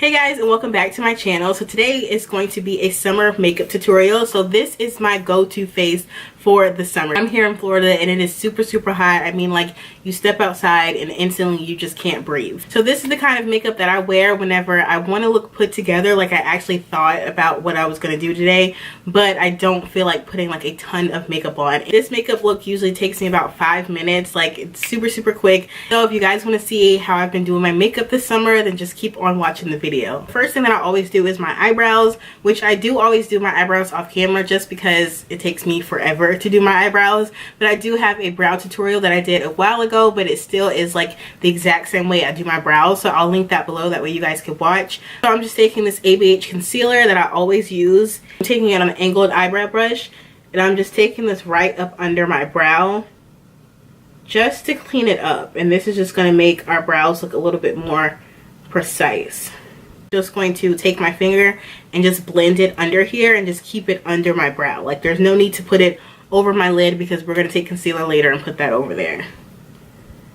Hey guys, and welcome back to my channel. So today is going to be a summer makeup tutorial. So this is my go-to face for the summer. I'm here in Florida and it is super hot. I mean, like, you step outside and instantly you just can't breathe. So this is the kind of makeup that I wear whenever I want to look put together. Like, I actually thought about what I was going to do today, but I don't feel like putting like a ton of makeup on. This makeup look usually takes me about 5 minutes. Like, it's super quick. So if you guys want to see how I've been doing my makeup this summer, then just keep on watching the video. First thing that I always do is my eyebrows, which I do always do my eyebrows off camera just because it takes me forever to do my eyebrows. But I do have a brow tutorial that I did a while ago, but it still is like the exact same way I do my brows, so I'll link that below, that way you guys can watch. So I'm just taking this ABH concealer that I always use. I'm taking it on an angled eyebrow brush, and I'm just taking this right up under my brow just to clean it up. And this is just going to make our brows look a little bit more precise. Just going to take my finger and just blend it under here and just keep it under my brow. Like, there's no need to put it over my lid because we're going to take concealer later and put that over there.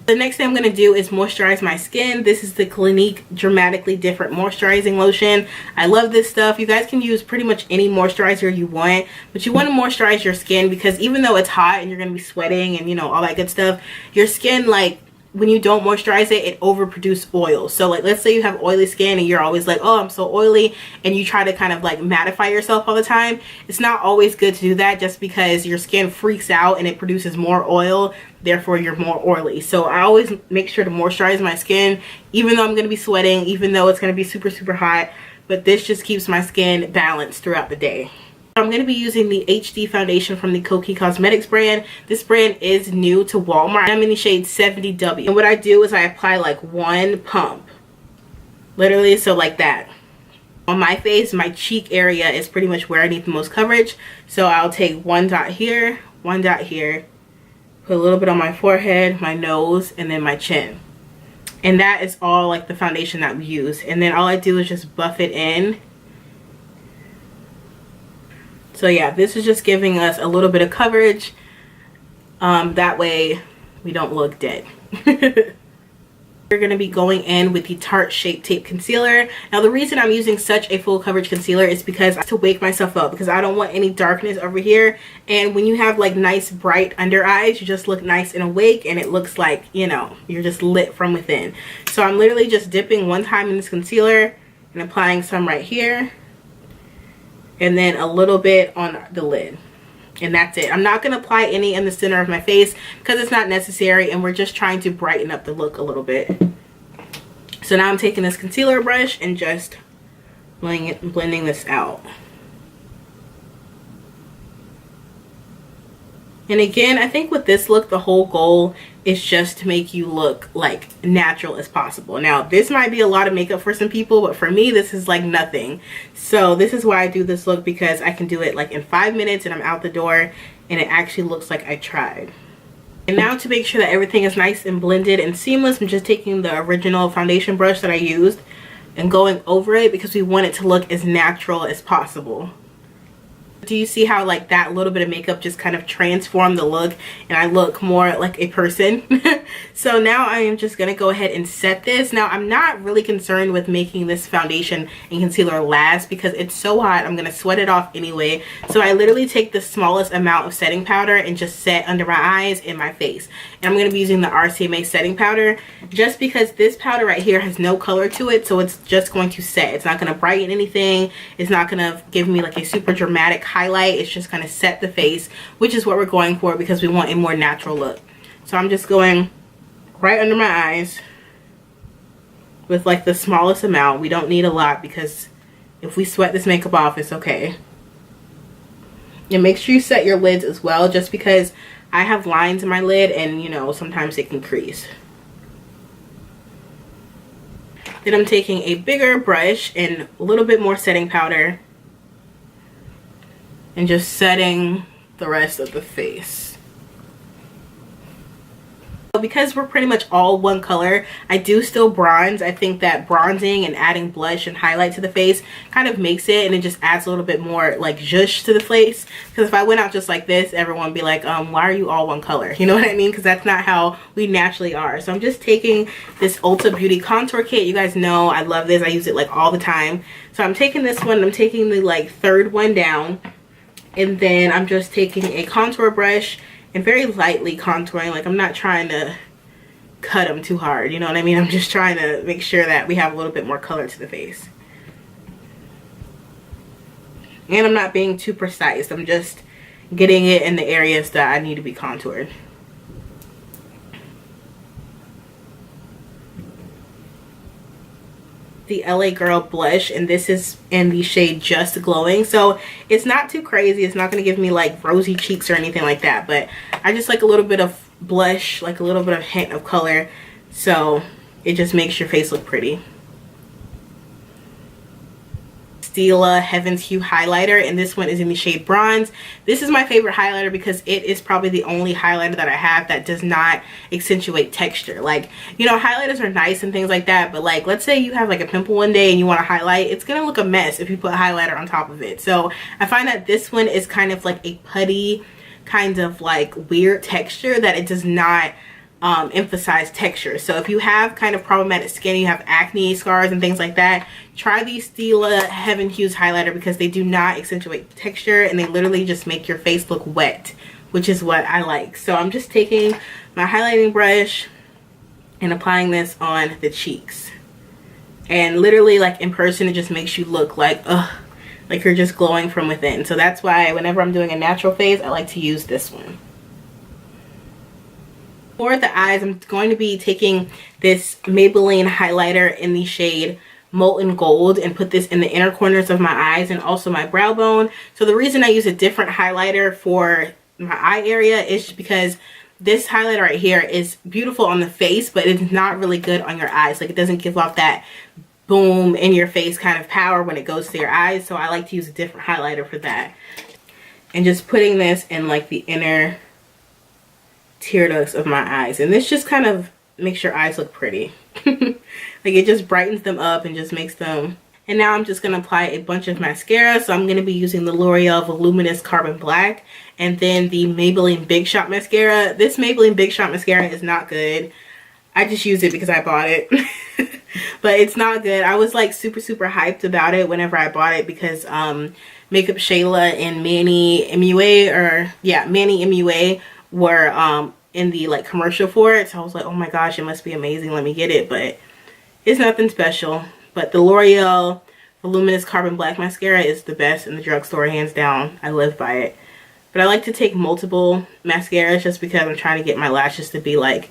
The next thing I'm going to do is moisturize my skin. This is the Clinique Dramatically Different Moisturizing Lotion. I love this stuff. You guys can use pretty much any moisturizer you want, but you want to moisturize your skin because even though it's hot and you're going to be sweating and, you know, all that good stuff, your skin, like, when you don't moisturize it, it overproduces oil. So like, let's say you have oily skin and you're always like, oh, I'm so oily, and you try to kind of like mattify yourself all the time. It's not always good to do that, just because your skin freaks out and it produces more oil, therefore you're more oily. So I always make sure to moisturize my skin, even though I'm going to be sweating, even though it's going to be super hot. But this just keeps my skin balanced throughout the day. I'm going to be using the HD foundation from the Kokie Cosmetics brand. This brand is new to Walmart. I'm in the shade 70W. And what I do is I apply like one pump. Literally, so like that. On my face, my cheek area is pretty much where I need the most coverage. So I'll take one dot here, put a little bit on my forehead, my nose, and then my chin. And that is all like the foundation that we use. And then all I do is just buff it in. So yeah, this is just giving us a little bit of coverage. That way we don't look dead. We're going to be going in with the Tarte Shape Tape Concealer. Now the reason I'm using such a full coverage concealer is because I have to wake myself up, because I don't want any darkness over here. And when you have like nice bright under eyes, you just look nice and awake, and it looks like, you know, you're just lit from within. So I'm literally just dipping one time in this concealer and applying some right here. And then a little bit on the lid. And that's it. I'm not going to apply any in the center of my face because it's not necessary, and we're just trying to brighten up the look a little bit. So now I'm taking this concealer brush and just blending this out. And again, I think with this look, the whole goal is just to make you look like natural as possible. Now, this might be a lot of makeup for some people, but for me, this is like nothing. So this is why I do this look, because I can do it like in 5 minutes and I'm out the door, and it actually looks like I tried. And now to make sure that everything is nice and blended and seamless, I'm just taking the original foundation brush that I used and going over it, because we want it to look as natural as possible. Do you see how like that little bit of makeup just kind of transformed the look and I look more like a person? So now I am just going to go ahead and set this. Now I'm not really concerned with making this foundation and concealer last because it's so hot. I'm going to sweat it off anyway. So I literally take the smallest amount of setting powder and just set under my eyes and my face. And I'm going to be using the Rcma setting powder just because this powder right here has no color to it. So it's just going to set. It's not going to brighten anything. It's not going to give me like a super dramatic highlight. It's just going to set the face, which is what we're going for because we want a more natural look. So I'm just going right under my eyes with like the smallest amount. We don't need a lot because if we sweat this makeup off, it's okay. And make sure you set your lids as well, just because I have lines in my lid and, you know, sometimes it can crease. Then I'm taking a bigger brush and a little bit more setting powder and just setting the rest of the face. Because we're pretty much all one color, I do still bronze. I think that bronzing and adding blush and highlight to the face kind of makes it, and it just adds a little bit more like zhuzh to the face. Because if I went out just like this, everyone would be like, why are you all one color? You know what I mean? Because that's not how we naturally are. So I'm just taking this Ulta Beauty contour kit. You guys know I love this. I use it like all the time. So I'm taking this one, I'm taking the like third one down, and then I'm just taking a contour brush and very lightly contouring. Like, I'm not trying to cut them too hard, you know what I mean? I'm just trying to make sure that we have a little bit more color to the face. And I'm not being too precise. I'm just getting it in the areas that I need to be contoured. The LA Girl blush, and this is in the shade Just Glowing. So it's not too crazy. It's not going to give me like rosy cheeks or anything like that, but I just like a little bit of blush, like a little bit of hint of color, so it just makes your face look pretty. Stila Heaven's Hue highlighter, and this one is in the shade Bronze. This is my favorite highlighter because it is probably the only highlighter that I have that does not accentuate texture. Like, you know, highlighters are nice and things like that, but like, let's say you have like a pimple one day and you want to highlight, it's gonna look a mess if you put highlighter on top of it. So I find that this one is kind of like a putty, kind of like weird texture that it does not emphasize texture. So if you have kind of problematic skin, you have acne scars and things like that, try the Stila Heaven Hues highlighter because they do not accentuate texture and they literally just make your face look wet, which is what I like. So I'm just taking my highlighting brush and applying this on the cheeks, and literally like in person it just makes you look like like you're just glowing from within. So that's why whenever I'm doing a natural face, I like to use this one. For the eyes, I'm going to be taking this Maybelline highlighter in the shade Molten Gold and put this in the inner corners of my eyes and also my brow bone. So the reason I use a different highlighter for my eye area is because this highlighter right here is beautiful on the face, but it's not really good on your eyes. Like, it doesn't give off that boom in your face kind of power when it goes to your eyes. So I like to use a different highlighter for that. And just putting this in like the inner tear ducts of my eyes, and this just kind of makes your eyes look pretty. Like, it just brightens them up and just makes them. And now I'm just going to apply a bunch of mascara. So I'm going to be using the L'Oreal Voluminous Carbon Black and then the Maybelline Big Shot Mascara. This Maybelline Big Shot Mascara is not good. I just use it because I bought it. But it's not good. I was like super hyped about it whenever I bought it because Makeup Shayla and Manny MUA, or yeah, Manny MUA were in the like commercial for it. So I was like, oh my gosh, it must be amazing, let me get it. But it's nothing special. But the L'Oreal Voluminous Carbon Black Mascara is the best in the drugstore, hands down. I live by it. But I like to take multiple mascaras just because I'm trying to get my lashes to be like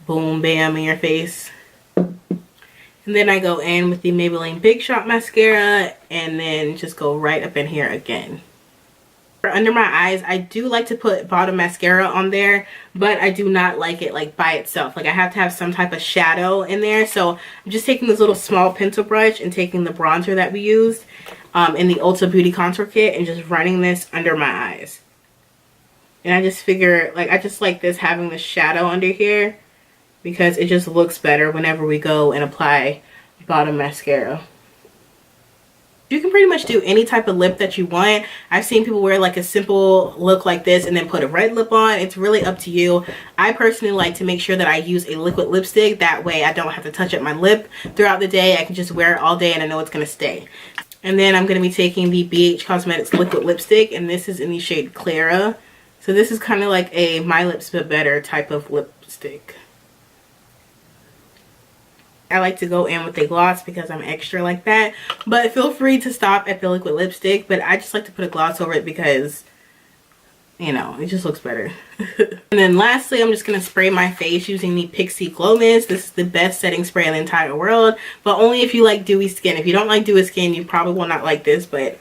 boom bam in your face. And then I go in with the Maybelline Big Shot Mascara and then just go right up in here again. For under my eyes, I do like to put bottom mascara on there, but I do not like it like by itself. Like, I have to have some type of shadow in there. So I'm just taking this little small pencil brush and taking the bronzer that we used in the Ulta Beauty Contour Kit and just running this under my eyes. And I just figure, like, I just like this, having the shadow under here, because it just looks better whenever we go and apply bottom mascara. You can pretty much do any type of lip that you want. I've seen people wear like a simple look like this and then put a red lip on. It's really up to you. I personally like to make sure that I use a liquid lipstick. That way I don't have to touch up my lip throughout the day. I can just wear it all day and I know it's going to stay. And then I'm going to be taking the BH Cosmetics liquid lipstick, and this is in the shade Clara. So this is kind of like a My Lips But Better type of lipstick. I like to go in with a gloss because I'm extra like that, but feel free to stop at the liquid lipstick. But I just like to put a gloss over it because, you know, it just looks better. And then lastly, I'm just going to spray my face using the Pixi Glow Mist. This is the best setting spray in the entire world, but only if you like dewy skin. If you don't like dewy skin, you probably will not like this, but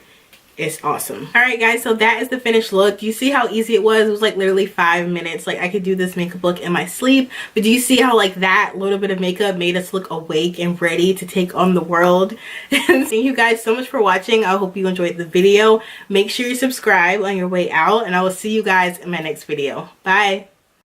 it's awesome. Alright guys, so that is the finished look. Do you see how easy it was? It was like literally 5 minutes. Like, I could do this makeup look in my sleep. But do you see how like that little bit of makeup made us look awake and ready to take on the world? And thank you guys so much for watching. I hope you enjoyed the video. Make sure you subscribe on your way out, and I will see you guys in my next video. Bye!